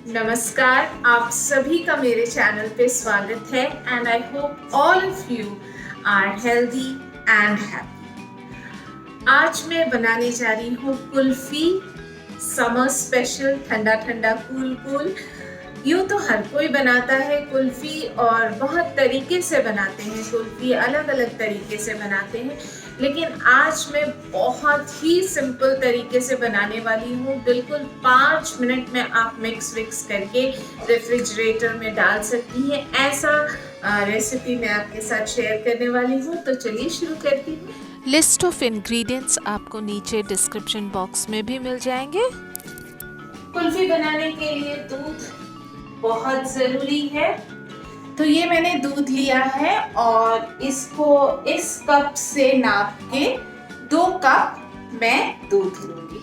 नमस्कार, आप सभी का मेरे चैनल पे स्वागत है and I hope all of you are healthy and happy. आज मैं बनाने जा रही हूँ कुल्फी, समर स्पेशल, ठंडा ठंडा कूल कूल। यूँ तो हर कोई बनाता है कुल्फी और बहुत तरीके से बनाते हैं कुल्फी, अलग अलग तरीके से बनाते हैं, लेकिन आज मैं बहुत ही सिंपल तरीके से बनाने वाली हूँ। बिल्कुल 5 मिनट में आप मिक्स विक्स करके रेफ्रिजरेटर में डाल सकती हैं। ऐसा रेसिपी मैं आपके साथ शेयर करने वाली हूँ, तो चलिए शुरू करती हूँ। लिस्ट ऑफ इंग्रेडिएंट्स आपको नीचे डिस्क्रिप्शन बॉक्स में भी मिल जाएंगे। कुल्फी बनाने के लिए दूध बहुत ज़रूरी है, तो ये मैंने दूध लिया है और इसको इस कप से नाप के 2 कप मैं दूध लूंगी।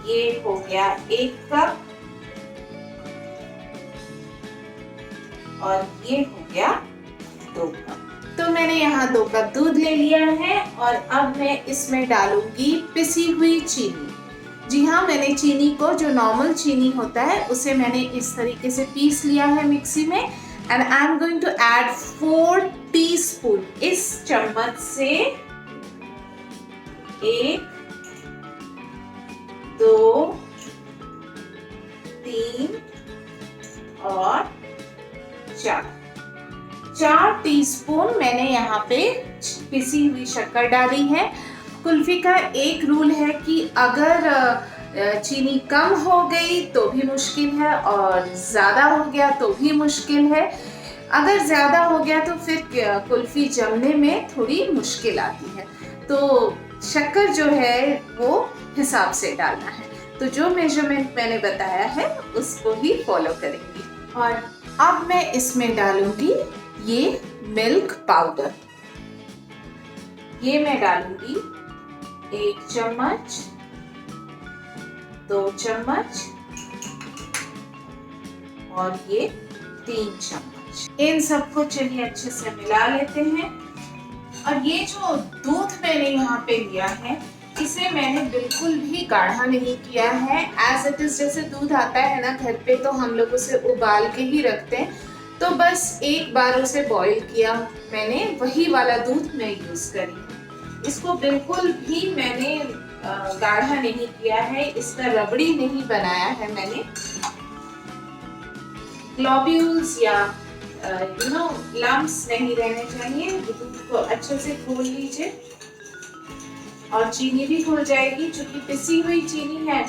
ये हो गया 1 कप और ये हो गया 2 कप। तो मैंने यहाँ 2 कप दूध ले लिया है और अब मैं इसमें डालूंगी पिसी हुई चीनी। जी हाँ, मैंने चीनी को, जो नॉर्मल चीनी होता है, उसे मैंने इस तरीके से पीस लिया है मिक्सी में and I am going to add 4 teaspoon. इस चम्मच से 1 2 3 और 4 टीस्पून मैंने यहाँ पे पिसी हुई शक्कर डाली है। कुल्फी का एक रूल है कि अगर चीनी कम हो गई तो भी मुश्किल है और ज़्यादा हो गया तो भी मुश्किल है। अगर ज़्यादा हो गया तो फिर कुल्फी जमने में थोड़ी मुश्किल आती है, तो शक्कर जो है वो हिसाब से डालना है। तो जो मेजरमेंट मैंने बताया है उसको ही फॉलो करेंगे। और अब मैं इसमें डालूंगी ये मिल्क पाउडर। ये मैं डालूंगी 1 चम्मच, 2 चम्मच और ये 3 चम्मच। इन सबको चलिए अच्छे से मिला लेते हैं। और ये जो दूध मैंने यहाँ पे लिया है, इसे मैंने बिल्कुल भी गाढ़ा नहीं किया है। एज इट इज, जैसे दूध आता है ना घर पे, तो हम लोग उसे उबाल के ही रखते हैं, तो बस एक बार उसे बॉईल किया मैंने, वही वाला दूध मैं यूज करी। इसको बिल्कुल भी मैंने गाढ़ा नहीं किया है, इसका रबड़ी नहीं बनाया है मैंने। ग्लोब्यूल्स या लम्प्स नहीं रहने चाहिए। दूध को अच्छे से घोल लीजिए और चीनी भी घुल जाएगी। चूंकि पिसी हुई चीनी है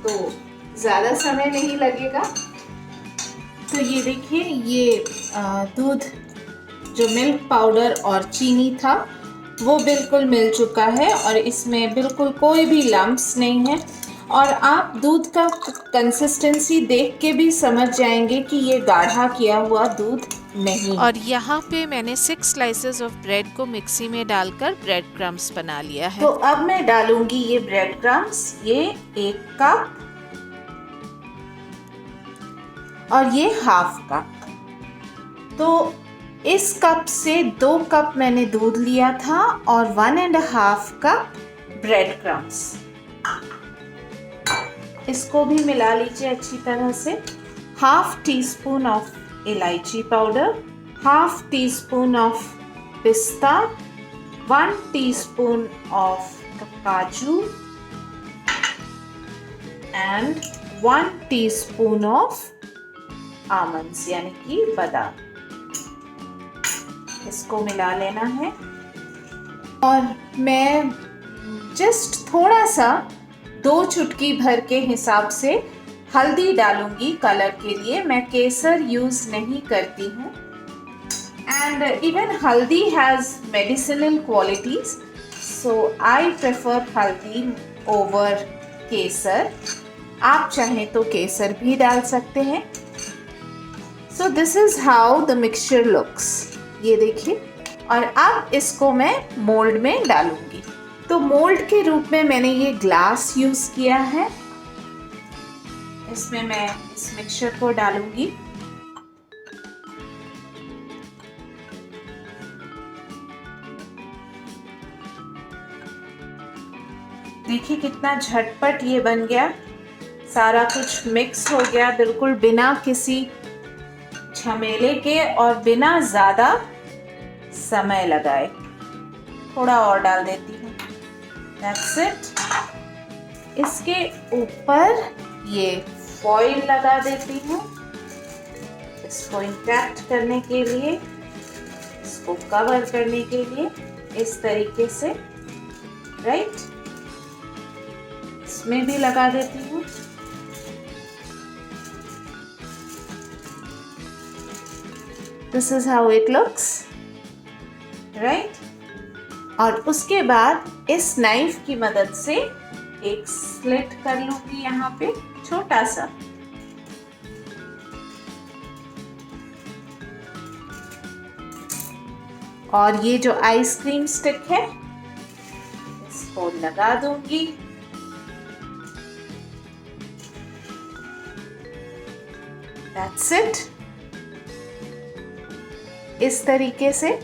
तो ज्यादा समय नहीं लगेगा। तो ये देखिए, ये दूध, जो मिल्क पाउडर और चीनी था, वो बिल्कुल मिल चुका है और इसमें बिल्कुल कोई भी लम्प्स नहीं है। और आप दूध का कंसिस्टेंसी देख के भी समझ जाएंगे कि ये गाढ़ा किया हुआ दूध नहीं। और यहाँ पे मैंने 6 स्लाइसेस ऑफ ब्रेड को मिक्सी में डालकर ब्रेड क्रम्स बना लिया है। तो अब मैं डालूंगी ये ब्रेड क्रम्स, ये 1 कप और ये हाफ कप। तो इस कप से 2 कप मैंने दूध लिया था और 1.5 कप ब्रेड क्रम्स। इसको भी मिला लीजिए अच्छी तरह से। हाफ टी स्पून ऑफ इलायची powder, half tea spoon of पिस्ता, 1 टीस्पून ऑफ काजू एंड 1 टीस्पून ऑफ आमंड्स यानी कि बादाम। इसको मिला लेना है और मैं जस्ट थोड़ा सा 2 चुटकी भर के हिसाब से हल्दी डालूंगी कलर के लिए। मैं केसर यूज नहीं करती हूँ एंड इवन हल्दी has medicinal qualities, so I prefer हल्दी ओवर केसर। आप चाहें तो केसर भी डाल सकते हैं। So this is how the mixture looks. ये देखिए, और अब इसको मैं मोल्ड में डालूंगी। तो मोल्ड के रूप में मैंने ये ग्लास यूज किया है। इसमें मैं इस मिक्सचर को डालूंगी। देखिए कितना झटपट ये बन गया, सारा कुछ मिक्स हो गया बिल्कुल बिना किसी झमेले के और बिना ज़्यादा समय लगाए। थोड़ा और डाल देती हूँ, दैट्स इट। इसके ऊपर ये फॉइल लगा देती हूँ इसको इंटैक्ट करने के लिए, इसको कवर करने के लिए इस तरीके से, राइट। इसमें भी लगा देती हूँ। This is how it looks, right. और उसके बाद इस नाइफ की मदद से एक स्लिट कर लूंगी यहाँ पे छोटा सा, और ये जो आइसक्रीम स्टिक है इसको लगा दूंगी। दैट्स इट, इस तरीके से।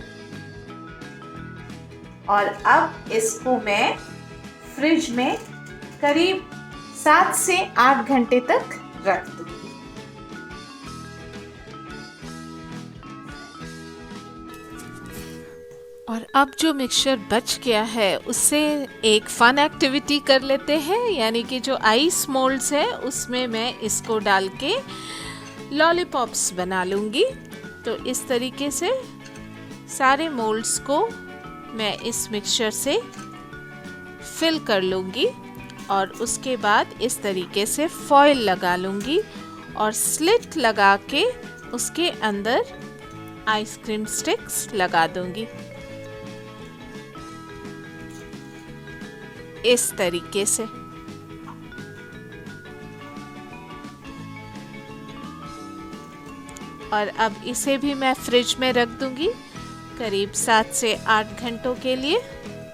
और अब इसको मैं फ्रिज में करीब 7 से 8 घंटे तक रख दूंगी। और अब जो मिक्सचर बच गया है उससे एक फन एक्टिविटी कर लेते हैं, यानी कि जो आइस मोल्ड्स है उसमें मैं इसको डाल के लॉलीपॉप्स बना लूँगी। तो इस तरीके से सारे मोल्ड्स को मैं इस मिक्सचर से फिल कर लूँगी और उसके बाद इस तरीके से फॉइल लगा लूँगी और स्लिट लगा के उसके अंदर आइसक्रीम स्टिक्स लगा दूँगी इस तरीके से। और अब इसे भी मैं फ्रिज में रख दूंगी करीब 7 से 8 घंटों के लिए।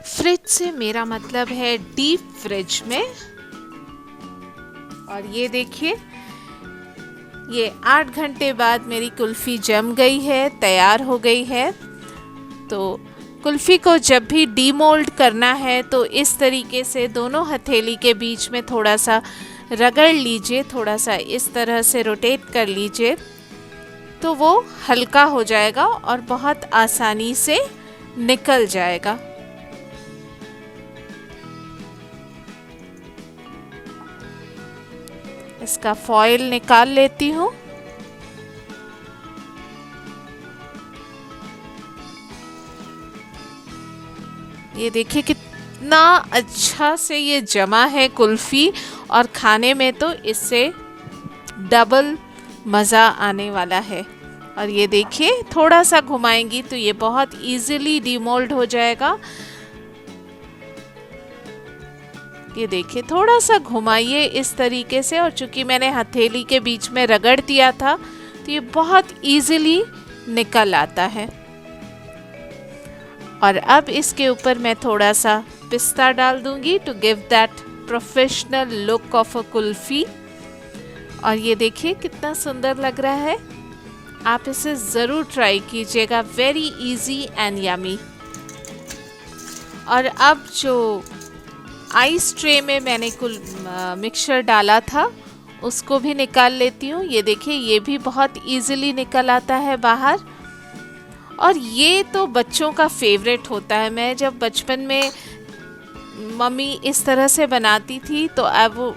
फ्रिज से मेरा मतलब है डीप फ्रिज में। और ये देखिए, ये 8 घंटे बाद मेरी कुल्फ़ी जम गई है, तैयार हो गई है। तो कुल्फ़ी को जब भी डीमोल्ड करना है तो इस तरीके से दोनों हथेली के बीच में थोड़ा सा रगड़ लीजिए, थोड़ा सा इस तरह से रोटेट कर लीजिए, तो वो हल्का हो जाएगा और बहुत आसानी से निकल जाएगा। इसका फॉइल निकाल लेती हूँ। ये देखिए कितना अच्छा से ये जमा है कुल्फ़ी, और खाने में तो इससे डबल मज़ा आने वाला है। और ये देखिए थोड़ा सा घुमाएंगी तो ये बहुत इजीली डीमोल्ड हो जाएगा। ये देखिए थोड़ा सा घुमाइए इस तरीके से, और चूंकि मैंने हथेली के बीच में रगड़ दिया था तो ये बहुत इजीली निकल आता है। और अब इसके ऊपर मैं थोड़ा सा पिस्ता डाल दूंगी to give that professional look of a kulfi. और ये देखिए कितना सुंदर लग रहा है। आप इसे ज़रूर ट्राई कीजिएगा, वेरी इजी एंड यमी। और अब जो आइस ट्रे में मैंने मिक्सचर डाला था उसको भी निकाल लेती हूँ। ये देखिए ये भी बहुत इजीली निकल आता है बाहर। और ये तो बच्चों का फेवरेट होता है। मैं जब बचपन में मम्मी इस तरह से बनाती थी तो आई वो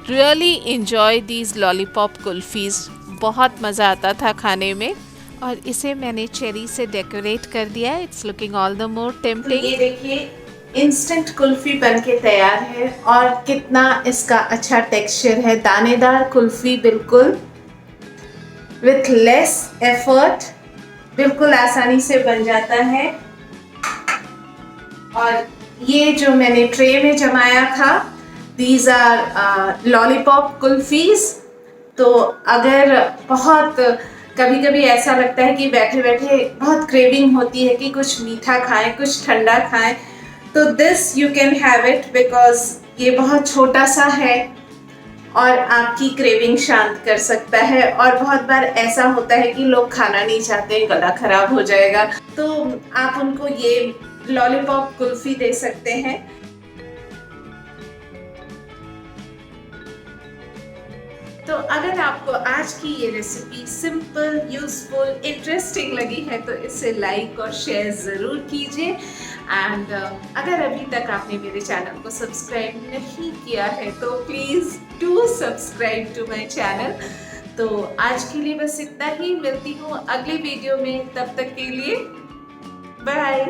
रियली इंजॉय दीज लॉलीपॉप कुल्फ़ीज़, बहुत मज़ा आता था खाने में। और इसे मैंने चेरी से डेकोरेट कर दिया है। It's looking all the more tempting. ये देखिए इंस्टेंट कुल्फ़ी बनके तैयार है, और कितना इसका अच्छा टेक्सचर है, दानेदार कुल्फ़ी बिल्कुल विथ लेस एफर्ट, बिल्कुल आसानी से बन जाता है। और ये जो मैंने ट्रे में जमाया था, दीज आर लॉलीपॉप कुल्फ़ीज़। तो अगर बहुत कभी कभी ऐसा लगता है कि बैठे बैठे बहुत क्रेविंग होती है कि कुछ मीठा खाएं, कुछ ठंडा खाएं, तो this you can have it, because ये बहुत छोटा सा है और आपकी क्रेविंग शांत कर सकता है। और बहुत बार ऐसा होता है कि लोग खाना नहीं चाहते, गला खराब हो जाएगा, तो आप उनको ये लॉलीपॉप कुल्फ़ी दे सकते हैं। तो अगर आपको आज की ये रेसिपी सिंपल, यूजफुल, इंटरेस्टिंग लगी है तो इसे लाइक और शेयर ज़रूर कीजिए। एंड अगर अभी तक आपने मेरे चैनल को सब्सक्राइब नहीं किया है तो please do subscribe to my channel. तो आज के लिए बस इतना ही, मिलती हूँ अगली वीडियो में, तब तक के लिए बाय।